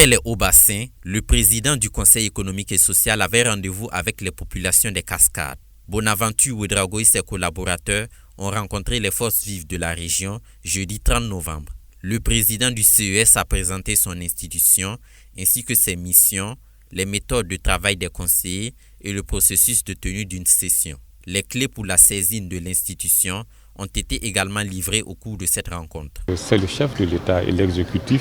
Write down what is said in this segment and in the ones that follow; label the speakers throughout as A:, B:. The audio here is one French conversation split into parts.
A: Après les Hauts-Bassins, le président du Conseil économique et social avait rendez-vous avec les populations des Cascades. Bonaventure Ouedraogo et ses collaborateurs ont rencontré les forces vives de la région jeudi 30 novembre. Le président du CES a présenté son institution ainsi que ses missions, les méthodes de travail des conseillers et le processus de tenue d'une session. Les clés pour la saisine de l'institution ont été également livrées au cours de cette rencontre.
B: C'est le chef de l'État et l'exécutif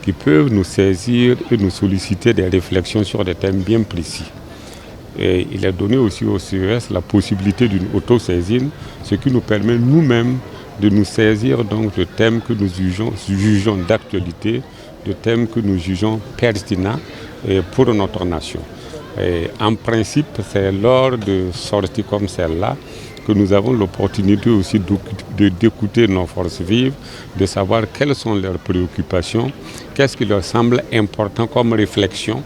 B: qui peuvent nous saisir et nous solliciter des réflexions sur des thèmes bien précis. Et il a donné aussi au CES la possibilité d'une autosaisine, ce qui nous permet nous-mêmes de nous saisir donc de thèmes que nous jugeons d'actualité, de thèmes que nous jugeons pertinents pour notre nation. Et en principe, c'est lors de sorties comme celle-là que nous avons l'opportunité aussi d'écouter nos forces vives, de savoir quelles sont leurs préoccupations, qu'est-ce qui leur semble important comme réflexion.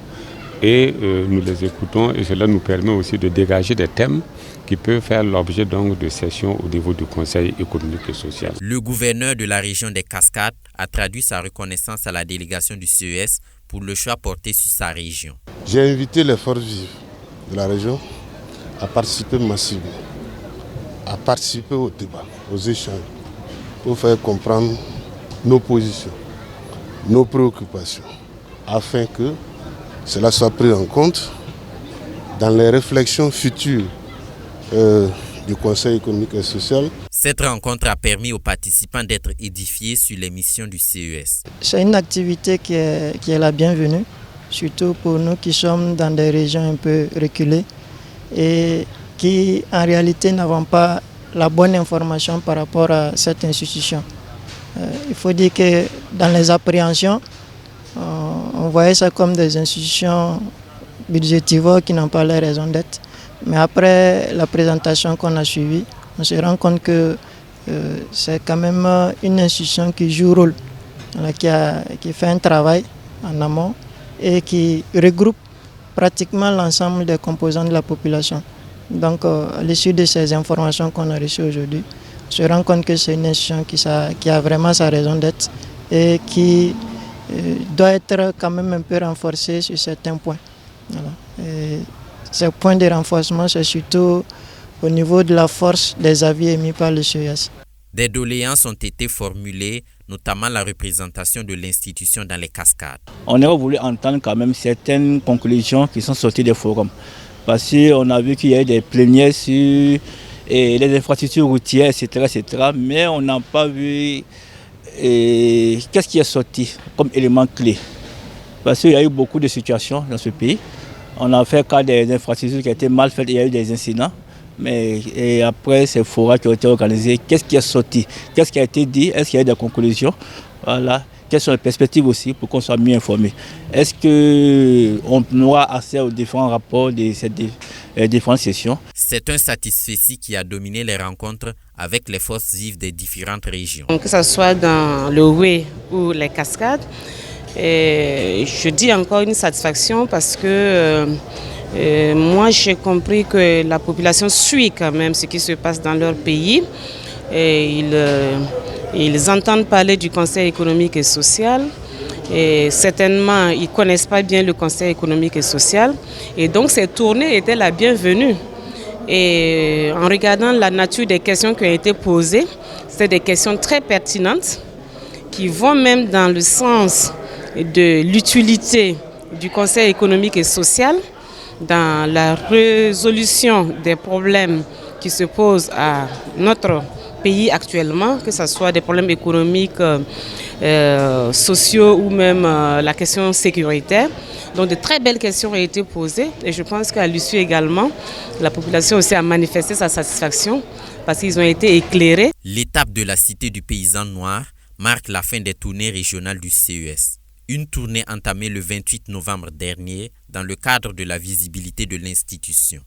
B: Et nous les écoutons et cela nous permet aussi de dégager des thèmes qui peuvent faire l'objet donc de sessions au niveau du Conseil économique et social.
A: Le gouverneur de la région des Cascades a traduit sa reconnaissance à la délégation du CES pour le choix porté sur sa région.
C: J'ai invité les forces vives de la région à participer massivement, à participer au débat, aux échanges, pour faire comprendre nos positions, nos préoccupations, afin que cela soit pris en compte dans les réflexions futures du Conseil économique et social.
A: Cette rencontre a permis aux participants d'être édifiés sur les missions du CES.
D: C'est une activité qui est la bienvenue, surtout pour nous qui sommes dans des régions un peu reculées et qui en réalité n'avons pas la bonne information par rapport à cette institution. Il faut dire que dans les appréhensions, on voyait ça comme des institutions budgétivores qui n'ont pas les raisons d'être. Mais après la présentation qu'on a suivie, on se rend compte que c'est quand même une institution qui joue rôle, qui fait un travail en amont et qui regroupe pratiquement l'ensemble des composants de la population. Donc à l'issue de ces informations qu'on a reçues aujourd'hui, on se rend compte que c'est une institution qui a vraiment sa raison d'être et qui doit être quand même un peu renforcée sur certains points. Voilà. Ces points de renforcement, c'est surtout au niveau de la force des avis émis par le CES.
A: Des doléances ont été formulées, notamment la représentation de l'institution dans les Cascades.
E: On aurait voulu entendre quand même certaines conclusions qui sont sorties des forums. Parce qu'on a vu qu'il y a eu des plénières sur les infrastructures routières, etc. Mais on n'a pas vu qu'est-ce qui est sorti comme élément clé. Parce qu'il y a eu beaucoup de situations dans ce pays. On a fait cas des infrastructures qui étaient mal faites, il y a eu des incidents. Et après ces forats qui ont été organisés, qu'est-ce qui est sorti? Qu'est-ce qui a été dit? Est-ce qu'il y a eu des conclusions? Voilà. Quelles sont les perspectives aussi pour qu'on soit mieux informé? Est-ce qu'on aura accès aux différents rapports de ces différentes sessions?
A: C'est un satisfecit qui a dominé les rencontres avec les forces vives des différentes régions.
F: Que ce soit dans le Oué ou les Cascades, je dis encore une satisfaction parce que moi j'ai compris que la population suit quand même ce qui se passe dans leur pays. Et ils entendent parler du Conseil économique et social. Et certainement, ils ne connaissent pas bien le Conseil économique et social. Et donc, cette tournée était la bienvenue. Et en regardant la nature des questions qui ont été posées, c'est des questions très pertinentes qui vont même dans le sens de l'utilité du Conseil économique et social dans la résolution des problèmes qui se posent à notre pays actuellement, que ce soit des problèmes économiques, sociaux ou même la question sécuritaire. Donc de très belles questions ont été posées et je pense qu'à l'issue également, la population aussi a manifesté sa satisfaction parce qu'ils ont été éclairés.
A: L'étape de la Cité du paysan noir marque la fin des tournées régionales du CES. Une tournée entamée le 28 novembre dernier dans le cadre de la visibilité de l'institution.